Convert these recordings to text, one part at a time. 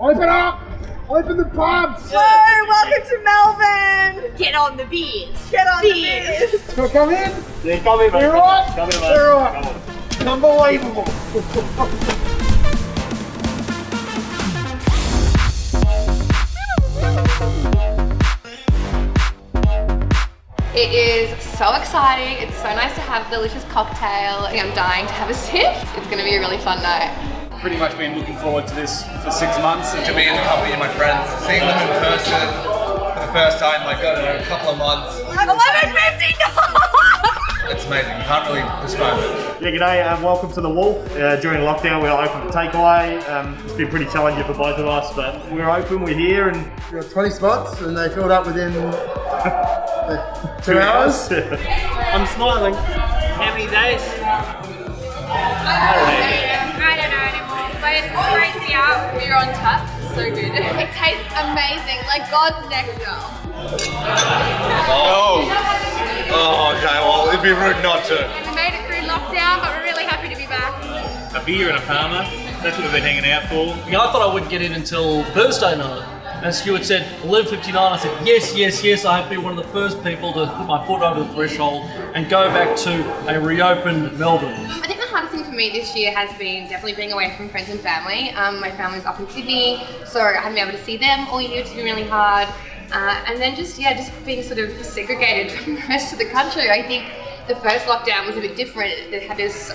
Open up! Open the pubs! Whoa, welcome to Melbourne! Get on the beers. Get on the beers! Can I come in? Yeah, come in, mate. You're right? Come in, mate. You're right. Come on. Unbelievable. It is so exciting. It's so nice to have a delicious cocktail. I'm dying to have a sip. It's going to be a really fun night. Pretty much been looking forward to this for 6 months. To be in the company of my friends, seeing them in person for the first time, like, I don't know, a couple of months. 11:59! It's amazing, you can't really describe it. Yeah, g'day, welcome to the Wolf. During lockdown, we're open for takeaway. It's been pretty challenging for both of us, but we're open, we're here, and We got 20 spots and they filled up within 2 hours. I'm smiling. How many days? I don't know anymore, but it's great to be out. Beer on tap, so good. It tastes amazing, like God's nectar. Oh, okay, well, it'd be rude not to. We made it through lockdown, but we're really happy to be back. A beer and a Palmer. That's what we've been hanging out for. Yeah, I thought I wouldn't get in until Thursday night. And Stuart said 11:59. I said yes. I have to be one of the first people to put my foot over the threshold and go back to a reopened Melbourne. I think the hardest thing for me this year has been definitely being away from friends and family. My family's up in Sydney, so I haven't been able to see them all year, which has been really hard. And then just being sort of segregated from the rest of the country. I think the first lockdown was a bit different. It had this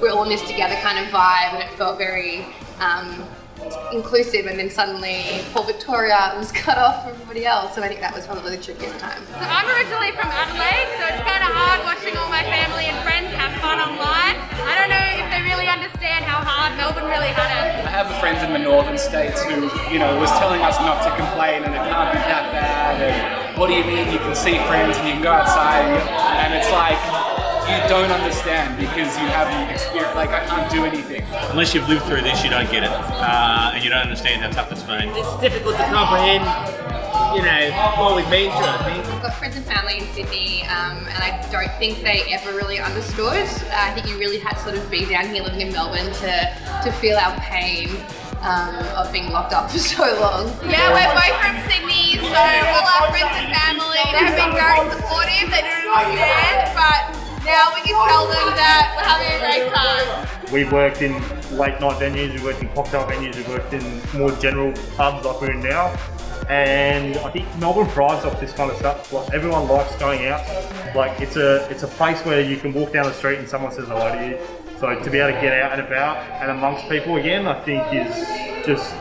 we're all in this together kind of vibe, and it felt very inclusive, and then suddenly Port Victoria was cut off from everybody else, and I think that was probably the trickiest time. So I'm originally from Adelaide, so it's kind of hard watching all my family and friends have fun online. I don't know if they really understand how hard Melbourne really had it. I have friends in the northern states who, was telling us not to complain and it can't be that bad. And what do you mean you can see friends and you can go outside? And it's like, you don't understand because you haven't experienced, like, I can't do anything. Unless you've lived through this, you don't get it. And you don't understand how tough it's been. It's difficult to comprehend, what we've been through, I think. I've got friends and family in Sydney, and I don't think they ever really understood. I think you really had to sort of be down here living in Melbourne to feel our pain of being locked up for so long. Yeah, we're both from Sydney, so all our friends and family have been very supportive. They don't understand, but now we can tell them that we're having a great time. We've worked in late night venues, we've worked in cocktail venues, we've worked in more general pubs like we're in now. And I think Melbourne thrives off this kind of stuff. Like, everyone likes going out. Like, it's a place where you can walk down the street and someone says hello to you. So to be able to get out and about and amongst people again, I think is just,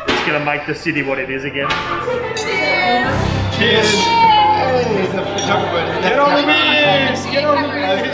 it's going to make the city what it is again. Cheers! Hey, he's a photographer. Get on the beers! Get on the beers!